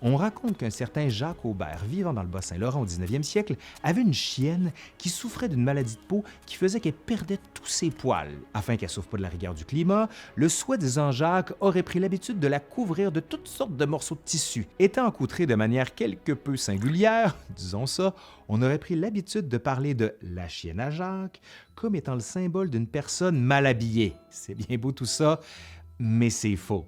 On raconte qu'un certain Jacques Aubert, vivant dans le Bas-Saint-Laurent au 19e siècle, avait une chienne qui souffrait d'une maladie de peau qui faisait qu'elle perdait tous ses poils. Afin qu'elle ne souffre pas de la rigueur du climat, le soi-disant Jacques aurait pris l'habitude de la couvrir de toutes sortes de morceaux de tissu. Étant encoutré de manière quelque peu singulière, disons ça, on aurait pris l'habitude de parler de la chienne à Jacques comme étant le symbole d'une personne mal habillée. C'est bien beau tout ça, mais c'est faux.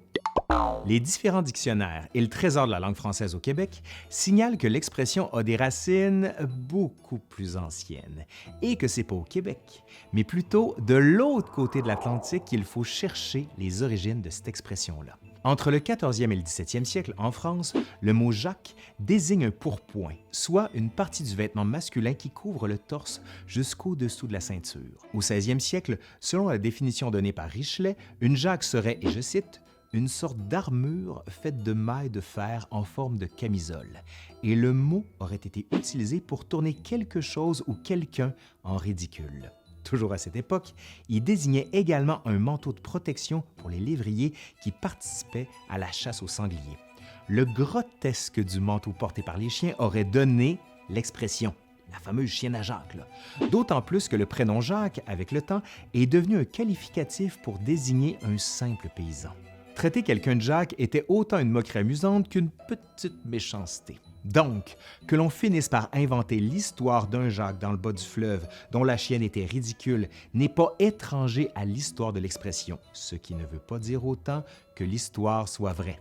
Les différents dictionnaires et le Trésor de la langue française au Québec signalent que l'expression a des racines beaucoup plus anciennes et que c'est pas au Québec, mais plutôt de l'autre côté de l'Atlantique qu'il faut chercher les origines de cette expression-là. Entre le 14e et le 17e siècle, en France, le mot Jacques désigne un pourpoint, soit une partie du vêtement masculin qui couvre le torse jusqu'au-dessous de la ceinture. Au 16e siècle, selon la définition donnée par Richelet, une Jacque serait, et je cite, une sorte d'armure faite de mailles de fer en forme de camisole, et le mot aurait été utilisé pour tourner quelque chose ou quelqu'un en ridicule. Toujours à cette époque, il désignait également un manteau de protection pour les lévriers qui participaient à la chasse aux sangliers. Le grotesque du manteau porté par les chiens aurait donné l'expression, la fameuse chienne à Jacques. D'autant plus que le prénom Jacques, avec le temps, est devenu un qualificatif pour désigner un simple paysan. Traiter quelqu'un de Jacques était autant une moquerie amusante qu'une petite méchanceté. Donc, que l'on finisse par inventer l'histoire d'un Jacques dans le bas du fleuve dont la chienne était ridicule n'est pas étranger à l'histoire de l'expression, ce qui ne veut pas dire autant que l'histoire soit vraie.